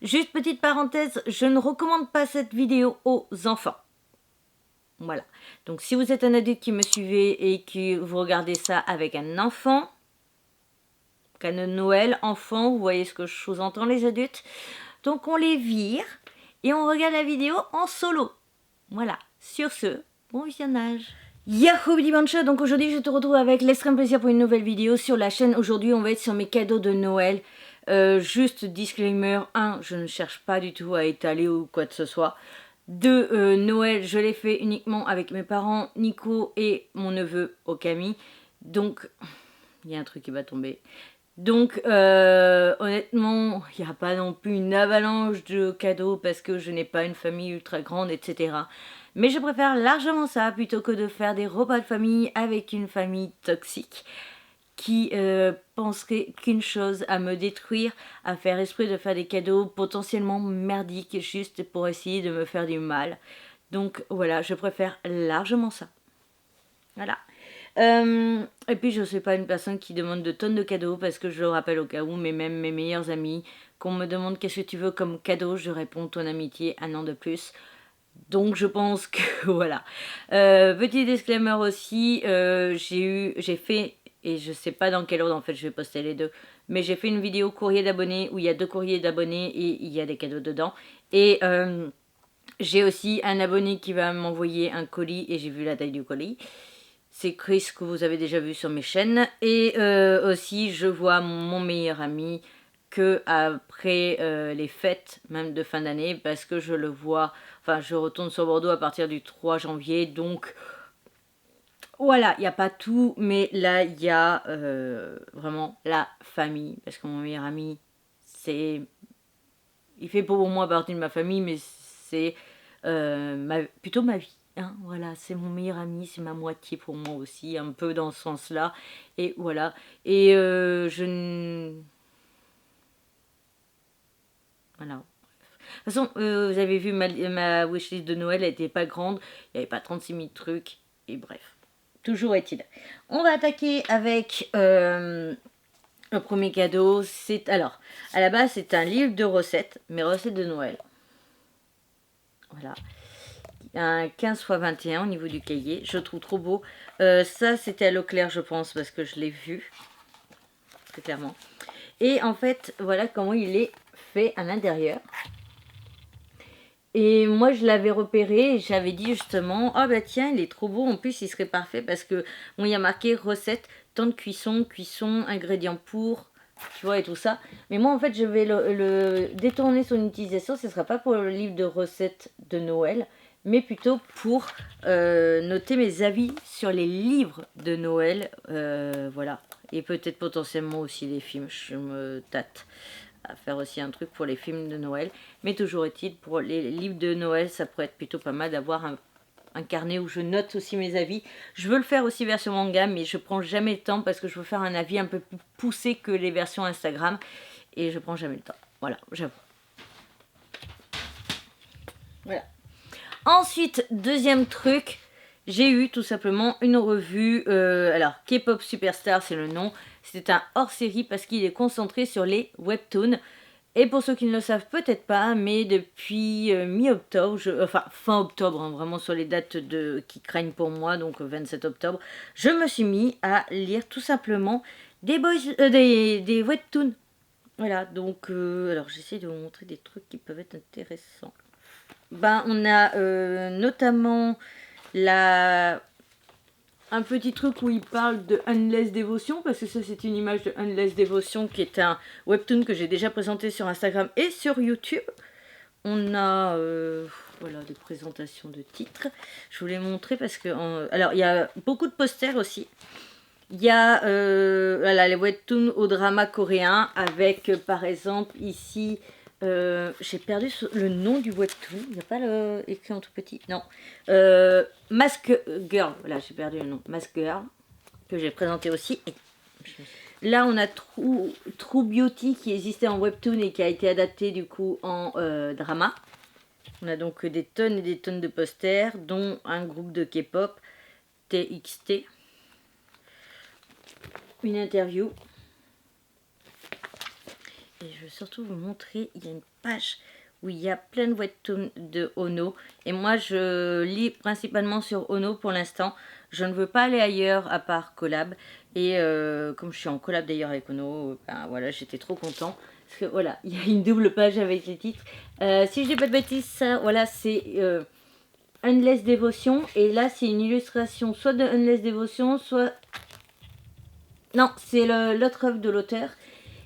Juste petite parenthèse, je ne recommande pas cette vidéo aux enfants. Voilà. Donc si vous êtes un adulte qui me suivez et que vous regardez ça avec un enfant, cadeau de Noël, enfant, vous voyez ce que je sous-entends les adultes. Donc on les vire et on regarde la vidéo en solo. Voilà. Sur ce, bon visionnage. Yahoo Billy Bancha, donc aujourd'hui je te retrouve avec l'extrême plaisir pour une nouvelle vidéo sur la chaîne. Aujourd'hui on va être sur mes cadeaux de Noël. Juste disclaimer, 1, je ne cherche pas du tout à étaler ou quoi que ce soit. 2, Noël je l'ai fait uniquement avec mes parents, Nico et mon neveu Okami. Donc, il y a un truc qui va tomber. Donc honnêtement, il n'y a pas non plus une avalanche de cadeaux parce que je n'ai pas une famille ultra grande, etc. Mais je préfère largement ça plutôt que de faire des repas de famille avec une famille toxique qui penserait qu'une chose, à me détruire, à faire esprit de faire des cadeaux potentiellement merdiques juste pour essayer de me faire du mal. Donc voilà, je préfère largement ça. Voilà. Et puis je ne suis pas une personne qui demande de tonnes de cadeaux parce que je le rappelle au cas où, mais même mes meilleurs amis, qu'on me demande qu'est-ce que tu veux comme cadeau, je réponds ton amitié, un an de plus. Donc je pense que voilà. Petit disclaimer aussi, j'ai fait, et je sais pas dans quel ordre en fait je vais poster les deux, mais j'ai fait une vidéo courrier d'abonnés où il y a 2 courriers d'abonnés et il y a des cadeaux dedans. Et j'ai aussi un abonné qui va m'envoyer un colis et j'ai vu la taille du colis. C'est Chris que vous avez déjà vu sur mes chaînes. Et aussi, je vois mon meilleur ami que après les fêtes, même de fin d'année, parce que je le vois, enfin je retourne sur Bordeaux à partir du 3 janvier, donc voilà, il n'y a pas tout, mais là il y a vraiment la famille, parce que mon meilleur ami, c'est... Il fait pour moi partie de ma famille, mais c'est plutôt ma vie. Hein, voilà, c'est mon meilleur ami, c'est ma moitié pour moi aussi, un peu dans ce sens-là. Et voilà. Et voilà. De toute façon, vous avez vu ma wishlist de Noël, elle n'était pas grande. Il n'y avait pas 36 000 trucs. Et bref. Toujours est-il. On va attaquer avec le premier cadeau. Alors, à la base, c'est un livre de recettes. Mes recettes de Noël. Voilà. Un 15 x 21 au niveau du cahier. Je trouve trop beau. Ça, c'était à l'eau claire, je pense, parce que je l'ai vu. Très clairement. Et en fait, voilà comment il est fait à l'intérieur. Et moi, je l'avais repéré et j'avais dit justement, ah bah tiens, il est trop beau. En plus, il serait parfait parce que, bon, il y a marqué recette, temps de cuisson, ingrédients pour, tu vois, et tout ça. Mais moi, en fait, je vais le détourner son utilisation. Ce ne sera pas pour le livre de recettes de Noël, mais plutôt pour noter mes avis sur les livres de Noël. Voilà. Et peut-être potentiellement aussi les films. Je me tâte à faire aussi un truc pour les films de Noël. Mais toujours est-il, pour les livres de Noël, ça pourrait être plutôt pas mal d'avoir un carnet où je note aussi mes avis. Je veux le faire aussi version manga, mais je prends jamais le temps parce que je veux faire un avis un peu plus poussé que les versions Instagram. Et je prends jamais le temps. Voilà, j'avoue. Voilà. Ensuite, deuxième truc, j'ai eu tout simplement une revue. Alors, K-Pop Superstar, c'est le nom. C'est un hors-série parce qu'il est concentré sur les webtoons. Et pour ceux qui ne le savent peut-être pas, mais depuis mi-octobre, enfin fin octobre, hein, vraiment sur les dates qui craignent pour moi, donc 27 octobre, je me suis mis à lire tout simplement des webtoons. Voilà, donc alors j'essaie de vous montrer des trucs qui peuvent être intéressants. Ben, on a notamment un petit truc où il parle de Unless Devotion, parce que ça c'est une image de Unless Devotion qui est un webtoon que j'ai déjà présenté sur Instagram et sur YouTube. On a voilà, des présentations de titres. Je vous les montrer parce que... alors il y a beaucoup de posters aussi. Il y a voilà, les webtoons au drama coréen avec par exemple ici... j'ai perdu le nom du webtoon. Il n'y a pas le écrit en tout petit. Non. Mask Girl. Voilà, j'ai perdu le nom. Mask Girl. Que j'ai présenté aussi. Et là, on a True Beauty qui existait en webtoon et qui a été adapté du coup en drama. On a donc des tonnes et des tonnes de posters, dont un groupe de K-pop, TXT. Une interview. Et je vais surtout vous montrer, il y a une page où il y a plein de webtoons de Ono. Et moi, je lis principalement sur Ono pour l'instant. Je ne veux pas aller ailleurs à part collab. Et comme je suis en collab d'ailleurs avec Ono, ben voilà, j'étais trop content. Parce que voilà, il y a une double page avec les titres. Si je dis pas de bêtises, ça, voilà, c'est Endless Devotion. Et là, c'est une illustration soit de Endless Devotion, soit... Non, c'est l'autre œuvre de l'auteur.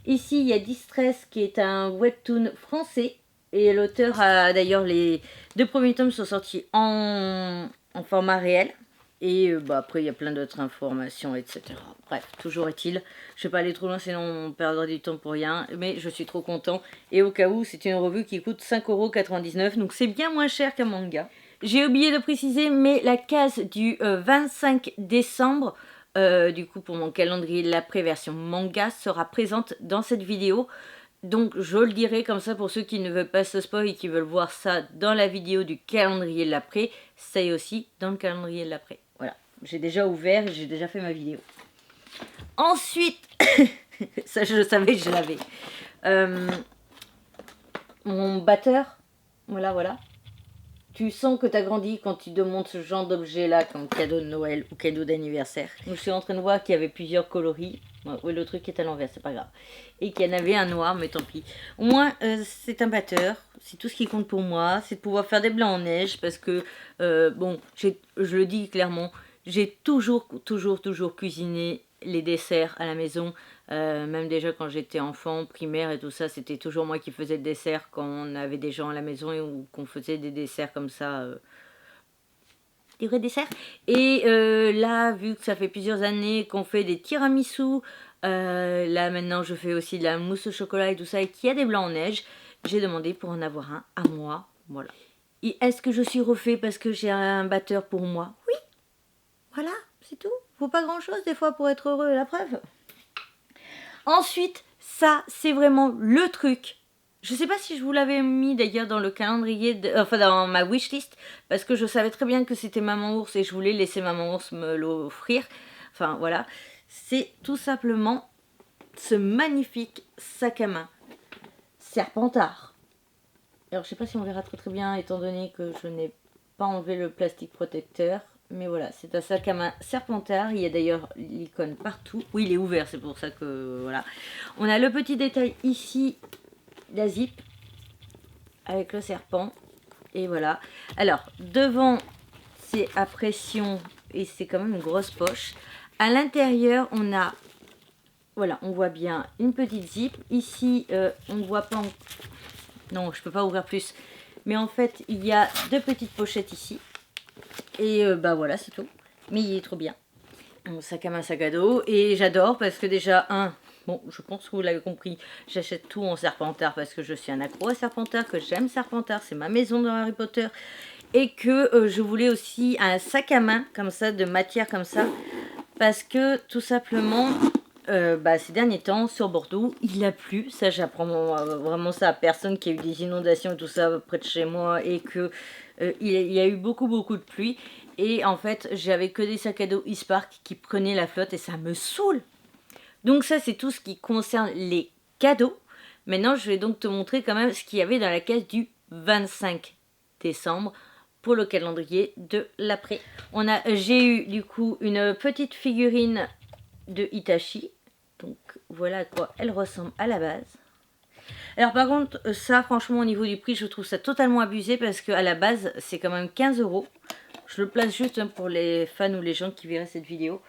Ici, il y a Distress qui est un webtoon français. Et l'auteur a d'ailleurs les 2 premiers tomes sont sortis en format réel. Et bah, après, il y a plein d'autres informations, etc. Bref, toujours est-il. Je ne vais pas aller trop loin, sinon on perdra du temps pour rien. Mais je suis trop content. Et au cas où, c'est une revue qui coûte 5,99 €. Donc c'est bien moins cher qu'un manga. J'ai oublié de préciser, mais la case du 25 décembre... du coup pour mon calendrier l'après version manga sera présente dans cette vidéo, donc je le dirai comme ça pour ceux qui ne veulent pas se spoil et qui veulent voir ça dans la vidéo du calendrier de l'après, ça est aussi dans le calendrier de l'après. Voilà, j'ai déjà ouvert et j'ai déjà fait ma vidéo. Ensuite, ça je savais, je l'avais, mon batteur, voilà. Tu sens que tu as grandi quand tu demandes ce genre d'objet-là comme cadeau de Noël ou cadeau d'anniversaire. Donc, je suis en train de voir qu'il y avait plusieurs coloris. Oui, le truc est à l'envers, c'est pas grave. Et qu'il y en avait un noir, mais tant pis. Au moins, c'est un batteur. C'est tout ce qui compte pour moi. C'est de pouvoir faire des blancs en neige. Parce que, bon, je le dis clairement, j'ai toujours cuisiné les desserts à la maison. Même déjà quand j'étais enfant, primaire et tout ça, c'était toujours moi qui faisais le dessert quand on avait des gens à la maison ou qu'on faisait des desserts comme ça, des vrais desserts. Et là, vu que ça fait plusieurs années qu'on fait des tiramisu, là maintenant je fais aussi de la mousse au chocolat et tout ça, et qu'il y a des blancs en neige, j'ai demandé pour en avoir un à moi, voilà. Et est-ce que je suis refait parce que j'ai un batteur pour moi? Oui, voilà, c'est tout. Faut pas grand chose des fois pour être heureux, la preuve. Ensuite, ça, c'est vraiment le truc. Je sais pas si je vous l'avais mis d'ailleurs dans le calendrier, enfin dans ma wishlist, parce que je savais très bien que c'était Maman Ours et je voulais laisser Maman Ours me l'offrir. Enfin voilà, c'est tout simplement ce magnifique sac à main Serpentard. Alors je sais pas si on verra très bien étant donné que je n'ai pas enlevé le plastique protecteur. Mais voilà, c'est un sac à main Serpentard. Il y a d'ailleurs l'icône partout. Oui, il est ouvert, c'est pour ça que voilà. On a le petit détail ici, la zip, avec le serpent. Et voilà. Alors, devant, c'est à pression et c'est quand même une grosse poche. À l'intérieur, on a, voilà, on voit bien une petite zip. Ici, on ne voit pas... Non, je ne peux pas ouvrir plus. Mais en fait, il y a 2 petites pochettes ici. Et bah voilà, c'est tout. Mais il est trop bien. Mon sac à main, sac à dos. Et j'adore parce que déjà, bon, je pense que vous l'avez compris, j'achète tout en Serpentard parce que je suis un accro à Serpentard, que j'aime Serpentard, c'est ma maison dans Harry Potter. Et que je voulais aussi un sac à main comme ça, de matière comme ça. Parce que tout simplement, bah, ces derniers temps, sur Bordeaux, il a plu. Ça, j'apprends vraiment ça à personne qui a eu des inondations et tout ça près de chez moi. Et que il y a eu beaucoup de pluie. Et en fait, j'avais que des sacs à dos Eastpark qui prenaient la flotte et ça me saoule. Donc ça, c'est tout ce qui concerne les cadeaux. Maintenant, je vais donc te montrer quand même ce qu'il y avait dans la caisse du 25 décembre pour le calendrier de l'après. J'ai eu du coup une petite figurine de Hitachi. Donc voilà à quoi elle ressemble à la base. Alors par contre, ça franchement au niveau du prix, je trouve ça totalement abusé parce qu'à la base, c'est quand même 15 €. Je le place juste pour les fans ou les gens qui verraient cette vidéo.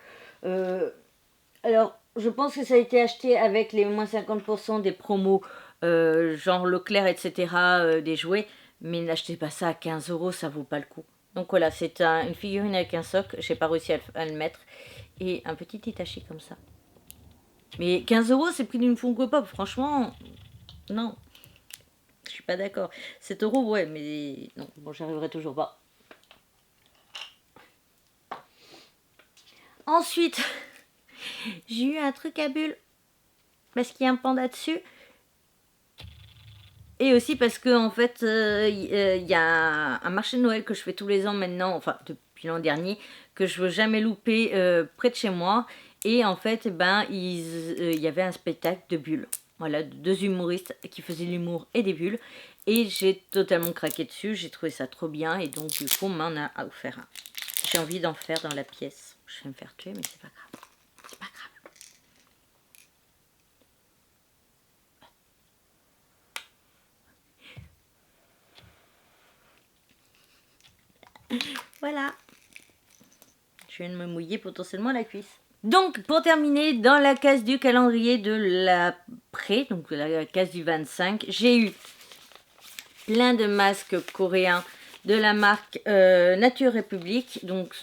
Alors, je pense que ça a été acheté avec les moins 50% des promos, genre Leclerc, etc., des jouets. Mais n'achetez pas ça à 15 €, ça vaut pas le coup. Donc voilà, c'est une figurine avec un socle, j'ai pas réussi à le mettre. Et un petit Hitachi comme ça. Mais 15 €, c'est le prix d'une Funko Pop, franchement, non. Je suis pas d'accord. 7 €, ouais, mais non, bon, j'arriverai toujours pas. Ensuite, j'ai eu un truc à bulles. Parce qu'il y a un panda dessus. Et aussi parce que en fait, il y a un marché de Noël que je fais tous les ans maintenant, enfin depuis l'an dernier, que je veux jamais louper près de chez moi. Et en fait, ben, il y avait un spectacle de bulles. Voilà, de 2 humoristes qui faisaient de l'humour et des bulles. Et j'ai totalement craqué dessus, j'ai trouvé ça trop bien et donc du coup on m'en a offert un. J'ai envie d'en faire dans la pièce. Je vais me faire tuer mais c'est pas grave. C'est pas grave. Voilà. Je viens de me mouiller potentiellement la cuisse. Donc, pour terminer, dans la case du calendrier de l'après, donc la case du 25, j'ai eu plein de masques coréens de la marque Nature République. Donc,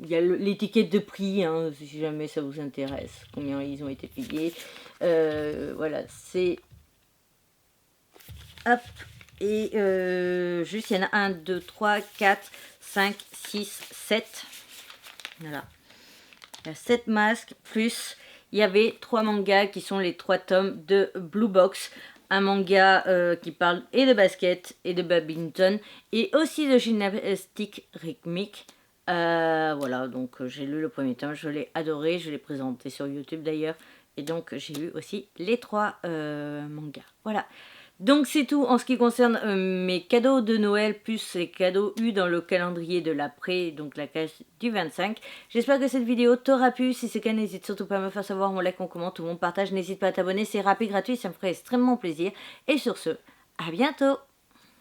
il y a l'étiquette de prix, hein, si jamais ça vous intéresse, combien ils ont été payés. Voilà, c'est... Hop. Et juste, il y en a 1, 2, 3, 4, 5, 6, 7. Voilà. Il y a 7 masques, plus il y avait 3 mangas qui sont les 3 tomes de Blue Box. Un manga qui parle et de basket et de badminton et aussi de gymnastique rythmique. Voilà, donc j'ai lu le premier tome, je l'ai adoré, je l'ai présenté sur YouTube d'ailleurs. Et donc j'ai eu aussi les 3 mangas. Voilà. Donc c'est tout en ce qui concerne mes cadeaux de Noël plus les cadeaux eus dans le calendrier de l'après, donc la case du 25. J'espère que cette vidéo t'aura plu. Si c'est le cas, n'hésite surtout pas à me faire savoir, mon like, mon commente ou mon partage. N'hésite pas à t'abonner, c'est rapide, gratuit, ça me ferait extrêmement plaisir. Et sur ce, à bientôt!